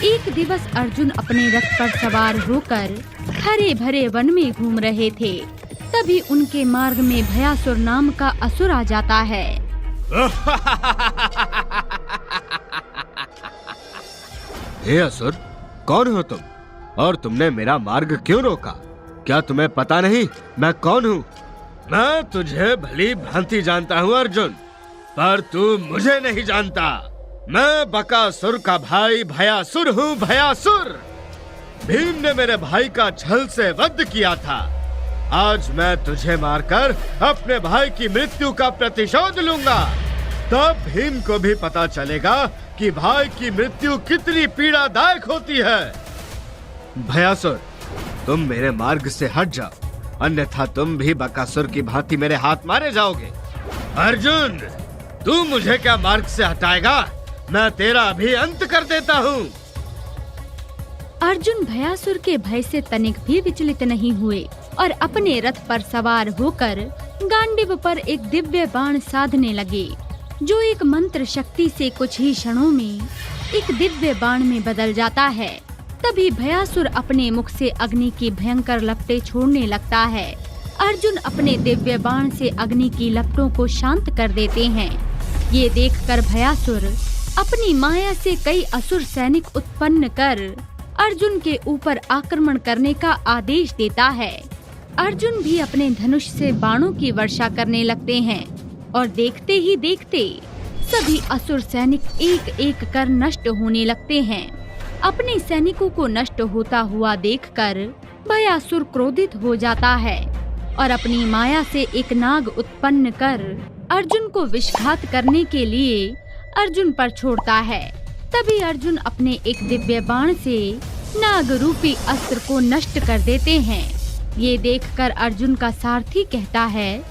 एक दिवस अर्जुन अपने रथ पर सवार होकर हरे भरे वन में घूम रहे थे। तभी उनके मार्ग में भयासुर नाम का असुर आ जाता है। हे असुर, कौन हो तुम और तुमने मेरा मार्ग क्यों रोका? क्या तुम्हें पता नहीं मैं कौन हूँ? मैं तुझे भली भांति जानता हूँ अर्जुन, पर तू मुझे नहीं जानता। मैं बकासुर का भाई भयासुर हूँ, भयासुर। भीम ने मेरे भाई का छल से वध किया था। आज मैं तुझे मारकर अपने भाई की मृत्यु का प्रतिशोध लूंगा। तब भीम को भी पता चलेगा कि भाई की मृत्यु कितनी पीड़ादायक होती है। भयासुर, तुम मेरे मार्ग से हट जाओ, अन्यथा तुम भी बकासुर की भांति मेरे हाथ मारे जाओगे। अर्जुन, तू मुझे क्या मार्ग से हटाएगा? मैं तेरा भी अंत कर देता हूँ। अर्जुन भयासुर के भय से तनिक भी विचलित नहीं हुए और अपने रथ पर सवार होकर गांडीव पर एक दिव्य बाण साधने लगे, जो एक मंत्र शक्ति से कुछ ही क्षणों में एक दिव्य बाण में बदल जाता है। तभी भयासुर अपने मुख से अग्नि की भयंकर लपटें छोड़ने लगता है। अर्जुन अपने दिव्य बाण से अग्नि की लपटों को शांत कर देते हैं। ये देखकर भयासुर अपनी माया से कई असुर सैनिक उत्पन्न कर अर्जुन के ऊपर आक्रमण करने का आदेश देता है। अर्जुन भी अपने धनुष से बाणों की वर्षा करने लगते हैं और देखते ही देखते सभी असुर सैनिक एक एक कर नष्ट होने लगते हैं। अपने सैनिकों को नष्ट होता हुआ देखकर भयासुर क्रोधित हो जाता है और अपनी माया से एक नाग उत्पन्न कर अर्जुन को विषघात करने के लिए अर्जुन पर छोड़ता है। तभी अर्जुन अपने एक दिव्य बाण से नाग रूपी अस्त्र को नष्ट कर देते हैं। ये देखकर अर्जुन का सारथी कहता है,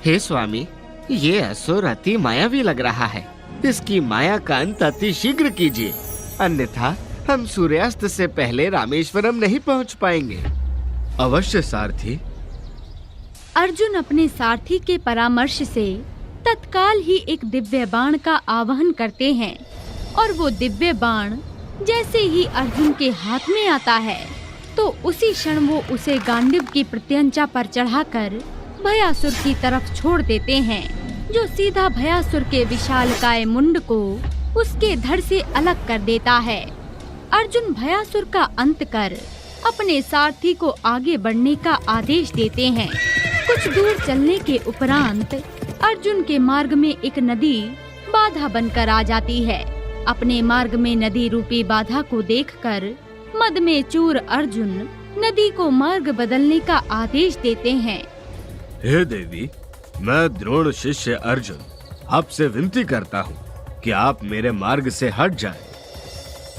हे स्वामी, ये असुर अति मायावी लग रहा है। इसकी माया का अंत अति शीघ्र कीजिए, अन्यथा हम सूर्यास्त से पहले रामेश्वरम नहीं पहुंच पाएंगे। अवश्य सारथी। अर्जुन अपने सारथी के परामर्श से तत्काल ही एक दिव्य बाण का आवाहन करते हैं और वो दिव्य बाण जैसे ही अर्जुन के हाथ में आता है तो उसी क्षण वो उसे गांडीव की प्रत्यंचा पर चढ़ाकर भयासुर की तरफ छोड़ देते हैं, जो सीधा भयासुर के विशालकाय मुंड को उसके धड़ से अलग कर देता है। अर्जुन भयासुर का अंत कर अपने सारथी को आगे बढ़ने का आदेश देते हैं। कुछ दूर चलने के उपरांत अर्जुन के मार्ग में एक नदी बाधा बनकर आ जाती है। अपने मार्ग में नदी रूपी बाधा को देखकर मद में चूर अर्जुन नदी को मार्ग बदलने का आदेश देते हैं। हे देवी, मैं द्रोण शिष्य अर्जुन आपसे विनती करता हूँ कि आप मेरे मार्ग से हट जाएं।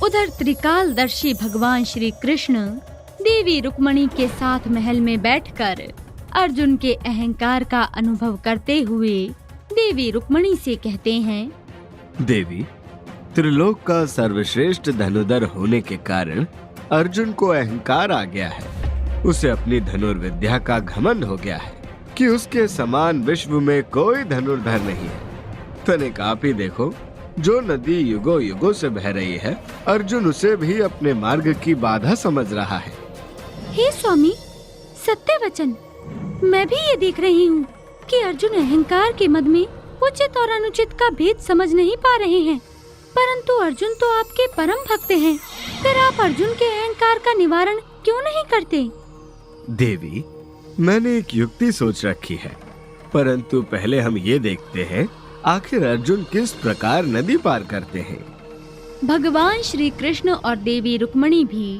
उधर त्रिकालदर्शी भगवान श्री कृष्ण देवी रुक्मणी के साथ महल में बैठकर अर्जुन के अहंकार का अनुभव करते हुए देवी रुक्मणी से कहते हैं, देवी, त्रिलोक का सर्वश्रेष्ठ धनुर्धर होने के कारण अर्जुन को अहंकार आ गया है। उसे अपनी धनुर्विद्या का घमंड हो गया है कि उसके समान विश्व में कोई धनुर्धर नहीं है। तनिक आप ही देखो, जो नदी युगों युगों से बह रही है, अर्जुन उसे भी अपने मार्ग की बाधा समझ रहा है। हे स्वामी, सत्य वचन। मैं भी ये देख रही हूँ कि अर्जुन अहंकार के मद में उचित और अनुचित का भेद समझ नहीं पा रहे हैं, परंतु अर्जुन तो आपके परम भक्त हैं। फिर आप अर्जुन के अहंकार का निवारण क्यों नहीं करते? देवी, मैंने एक युक्ति सोच रखी है, परंतु पहले हम ये देखते हैं आखिर अर्जुन किस प्रकार नदी पार करते हैं। भगवान श्री कृष्ण और देवी रुक्मणी भी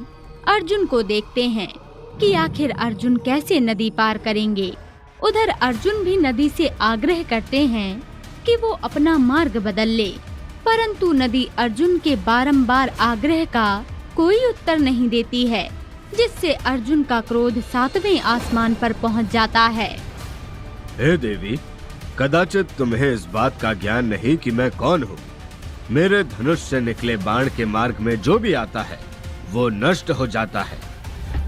अर्जुन को देखते हैं कि आखिर अर्जुन कैसे नदी पार करेंगे। उधर अर्जुन भी नदी से आग्रह करते हैं कि वो अपना मार्ग बदल ले, परंतु नदी अर्जुन के बारंबार आग्रह का कोई उत्तर नहीं देती है, जिससे अर्जुन का क्रोध 7वें आसमान पर पहुंच जाता है। हे देवी, कदाचित तुम्हें इस बात का ज्ञान नहीं कि मैं कौन हूँ। मेरे धनुष से निकले बाण के मार्ग में जो भी आता है वो नष्ट हो जाता है।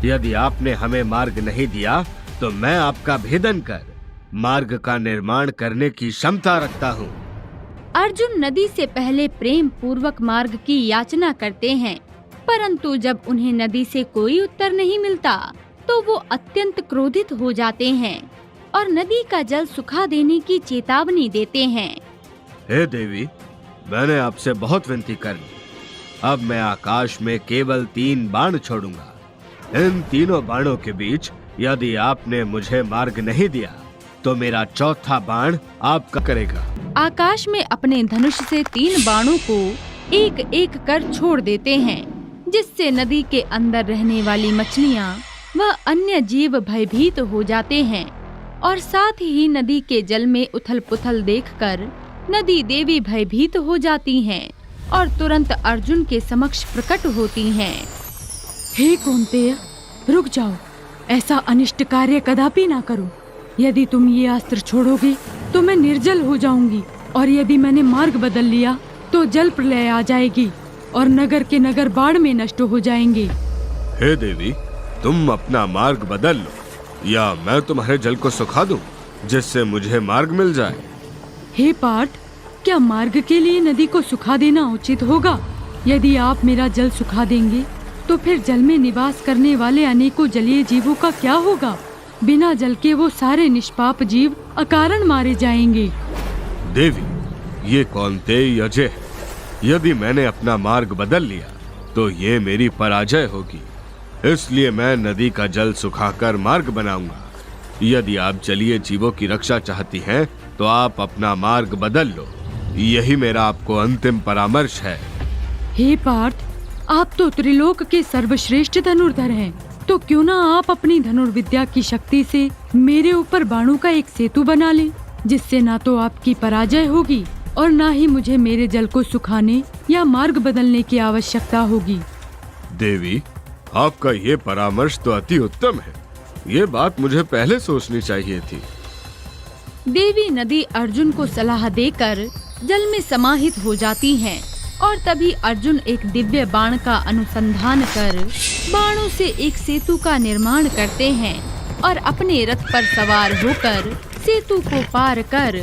यदि आपने हमें मार्ग नहीं दिया तो मैं आपका भेदन कर मार्ग का निर्माण करने की क्षमता रखता हूँ। अर्जुन नदी से पहले प्रेम पूर्वक मार्ग की याचना करते हैं, परंतु जब उन्हें नदी से कोई उत्तर नहीं मिलता तो वो अत्यंत क्रोधित हो जाते हैं और नदी का जल सुखा देने की चेतावनी देते हैं। हे देवी, मैंने आपसे बहुत विनती कर ली। अब मैं आकाश में केवल 3 बाण छोड़ूंगा। इन तीनों बाणों के बीच यदि आपने मुझे मार्ग नहीं दिया तो मेरा चौथा बाण आपका करेगा। आकाश में अपने धनुष से 3 बाणों को एक एक कर छोड़ देते हैं, जिससे नदी के अंदर रहने वाली मछलियाँ व अन्य जीव भयभीत हो जाते हैं और साथ ही नदी के जल में उथल-पुथल देखकर नदी देवी भयभीत हो जाती हैं और तुरंत अर्जुन के समक्ष प्रकट होती हैं। हे कौन्तेय, रुक जाओ, ऐसा अनिष्ट कार्य कदापि ना करो। यदि तुम ये अस्त्र छोड़ोगे तो मैं निर्जल हो जाऊंगी, और यदि मैंने मार्ग बदल लिया तो जल प्रलय आ जाएगी और नगर के नगर बाढ़ में नष्ट हो जाएंगे। हे देवी, तुम अपना मार्ग बदल लो या मैं तुम्हारे जल को सुखा दूं, जिससे मुझे मार्ग मिल जाए। हे पार्थ, क्या मार्ग के लिए नदी को सुखा देना उचित होगा? यदि आप मेरा जल सुखा देंगे तो फिर जल में निवास करने वाले अनेकों जलीय जीवों का क्या होगा? बिना जल के वो सारे निष्पाप जीव अकारण मारे जाएंगे। देवी, ये कौन्तेय अजय है। यदि मैंने अपना मार्ग बदल लिया तो ये मेरी पराजय होगी, इसलिए मैं नदी का जल सुखाकर मार्ग बनाऊंगा। यदि आप जलीय जीवों की रक्षा चाहती हैं तो आप अपना मार्ग बदल लो। यही मेरा आपको अंतिम परामर्श है। हे पार्थ, आप तो त्रिलोक के सर्वश्रेष्ठ धनुर्धर हैं, तो क्यों ना आप अपनी धनुर्विद्या की शक्ति से मेरे ऊपर बाणों का एक सेतु बना लें, जिससे ना तो आपकी पराजय होगी और ना ही मुझे मेरे जल को सुखाने या मार्ग बदलने की आवश्यकता होगी। देवी, आपका ये परामर्श तो अति उत्तम है। ये बात मुझे पहले सोचनी चाहिए थी। देवी नदी अर्जुन को सलाह देकर जल में समाहित हो जाती हैं और तभी अर्जुन एक दिव्य बाण का अनुसंधान कर बाणों से एक सेतु का निर्माण करते हैं और अपने रथ पर सवार होकर सेतु को पार कर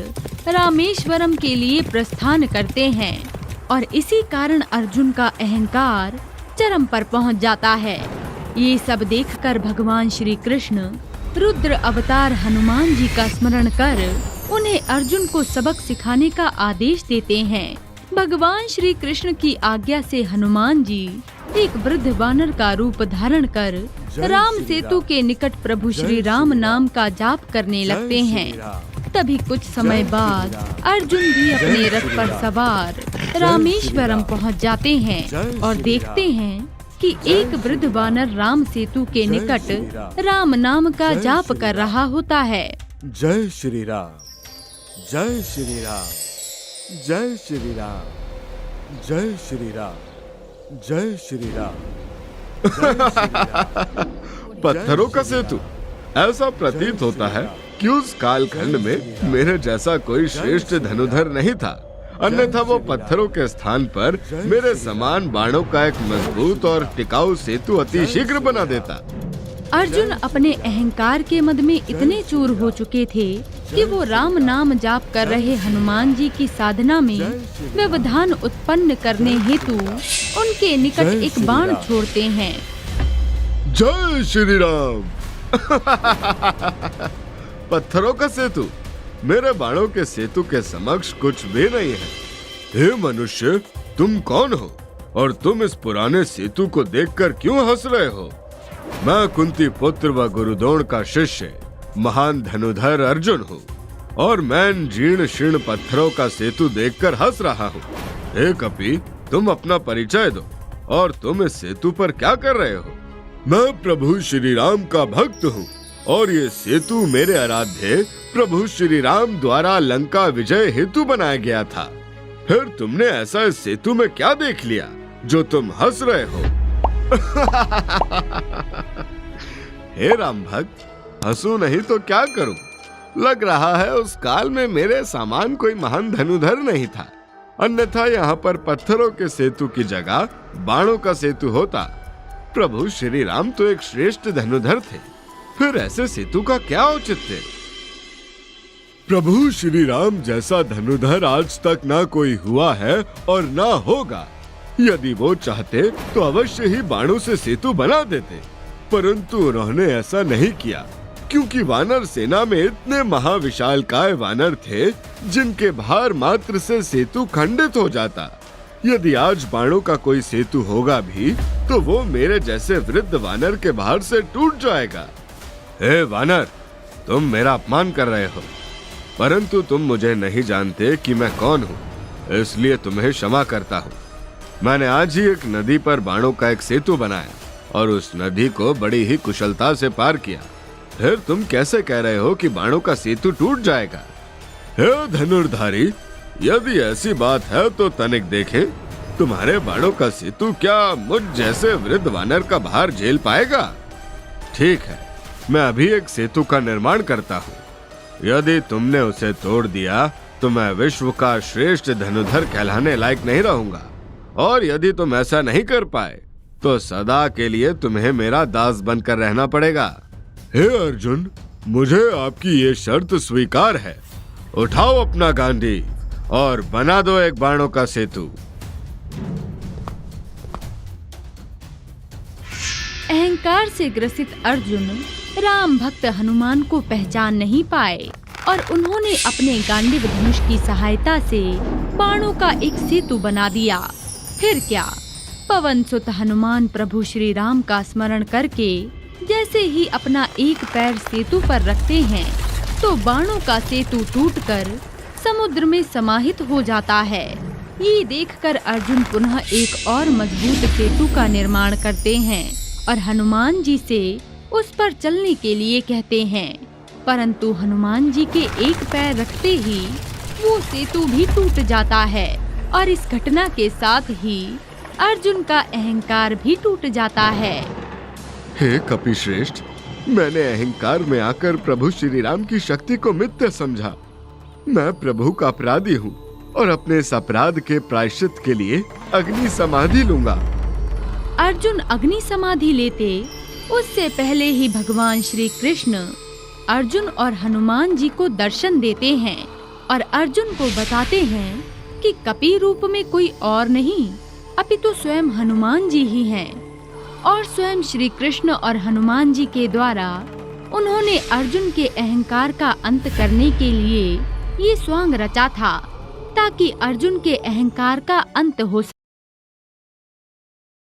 रामेश्वरम के लिए प्रस्थान करते हैं और इसी कारण अर्जुन का अहंकार चरम पर पहुंच जाता है। ये सब देखकर भगवान श्री कृष्ण रुद्र अवतार हनुमान जी का स्मरण कर उन्हें अर्जुन को सबक सिखाने का आदेश देते हैं। भगवान श्री कृष्ण की आज्ञा से हनुमान जी एक वृद्ध वानर का रूप धारण कर राम सेतु के निकट प्रभु श्री राम नाम का जाप करने लगते हैं। तभी कुछ समय बाद अर्जुन भी अपने रथ पर सवार रामेश्वरम पहुंच जाते हैं और देखते हैं कि एक वृद्ध वानर राम सेतु के निकट राम नाम का जाप कर रहा होता है। जय श्री राम, जय श्री राम, जय श्री राम, जय श्री राम, जय श्री राम। पत्थरों का सेतु। ऐसा प्रतीत होता है कि उस कालखंड में मेरे जैसा कोई श्रेष्ठ धनुधर नहीं था, अन्यथा वो पत्थरों के स्थान पर मेरे समान बाणों का एक मजबूत और टिकाऊ सेतु अति शीघ्र बना देता। अर्जुन अपने अहंकार के मद में इतने चूर हो चुके थे कि वो राम नाम जाप कर रहे हनुमान जी की साधना में व्यवधान उत्पन्न करने हेतु उनके निकट एक बाण छोड़ते हैं। जय श्री राम। पत्थरों का सेतु मेरे बाणों के सेतु के समक्ष कुछ भी नहीं है। हे मनुष्य, तुम कौन हो और तुम इस पुराने सेतु को देखकर क्यों हंस रहे हो? मैं कुंती पुत्र व गुरुद्रोण का शिष्य महान धनुधर अर्जुन हूँ और मैं इन जीर्ण शीर्ण पत्थरों का सेतु देखकर हंस रहा हूँ। हे कपि, तुम अपना परिचय दो और तुम इस सेतु पर क्या कर रहे हो? मैं प्रभु श्री राम का भक्त हूँ और ये सेतु मेरे आराध्य प्रभु श्री राम द्वारा लंका विजय हेतु बनाया गया था। फिर तुमने ऐसा इस सेतु में क्या देख लिया जो तुम हंस रहे हो? हे राम भक्त, हंसू नहीं तो क्या करूं? लग रहा है उस काल में मेरे समान कोई महान धनुधर नहीं था, अन्यथा यहाँ पर पत्थरों के सेतु की जगह बाणों का सेतु होता। प्रभु श्री राम तो एक श्रेष्ठ धनुधर थे, फिर ऐसे सेतु का क्या औचित्य? प्रभु श्री राम जैसा धनुर्धर आज तक ना कोई हुआ है और ना होगा। यदि वो चाहते तो अवश्य ही बाणों से सेतु बना देते, परंतु उन्होंने ऐसा नहीं किया, क्योंकि वानर सेना में इतने महाविशालकाय वानर थे जिनके भार मात्र से सेतु खंडित हो जाता। यदि आज बाणों का कोई सेतु होगा भी तो वो मेरे जैसे वृद्ध वानर के भार से टूट जाएगा। हे वानर, तुम मेरा अपमान कर रहे हो, परंतु तुम मुझे नहीं जानते कि मैं कौन हूँ, इसलिए तुम्हें क्षमा करता हूँ। मैंने आज ही एक नदी पर बाणों का एक सेतु बनाया और उस नदी को बड़ी ही कुशलता से पार किया। फिर तुम कैसे कह रहे हो कि बाणों का सेतु टूट जाएगा? हे धनुर्धारी, यदि ऐसी बात है तो तनिक देखें, तुम्हारे बाणों का सेतु क्या मुझ जैसे वृद्ध वानर का भार झेल पाएगा? ठीक है, मैं अभी एक सेतु का निर्माण करता हूँ। यदि तुमने उसे तोड़ दिया तो मैं विश्व का श्रेष्ठ धनुर्धर कहलाने लायक नहीं रहूंगा, और यदि तुम ऐसा नहीं कर पाए तो सदा के लिए तुम्हें मेरा दास बनकर रहना पड़ेगा। हे अर्जुन, मुझे आपकी ये शर्त स्वीकार है। उठाओ अपना गांधी और बना दो एक बाणों का सेतु। अहंकार से ग्रसित अर्जुन राम भक्त हनुमान को पहचान नहीं पाए और उन्होंने अपने गांडीव धनुष की सहायता से बाणों का एक सेतु बना दिया। फिर क्या, पवन सुत हनुमान प्रभु श्री राम का स्मरण करके जैसे ही अपना एक पैर सेतु पर रखते हैं तो बाणों का सेतु टूटकर समुद्र में समाहित हो जाता है। ये देखकर अर्जुन पुनः एक और मजबूत सेतु का निर्माण करते हैं और हनुमान जी से उस पर चलने के लिए कहते हैं, परंतु हनुमान जी के एक पैर रखते ही वो सेतु भी टूट जाता है और इस घटना के साथ ही अर्जुन का अहंकार भी टूट जाता है। हे कपिश्रेष्ठ, मैंने अहंकार में आकर प्रभु श्री राम की शक्ति को मिथ्या समझा। मैं प्रभु का अपराधी हूँ और अपने इस अपराध के प्रायश्चित के लिए अग्नि समाधि लूंगा। अर्जुन अग्नि समाधि लेते उससे पहले ही भगवान श्री कृष्ण अर्जुन और हनुमान जी को दर्शन देते हैं और अर्जुन को बताते हैं कि कपि रूप में कोई और नहीं अपितु स्वयं हनुमान जी ही हैं और स्वयं श्री कृष्ण और हनुमान जी के द्वारा उन्होंने अर्जुन के अहंकार का अंत करने के लिए ये स्वांग रचा था ताकि अर्जुन के अहंकार का अंत हो।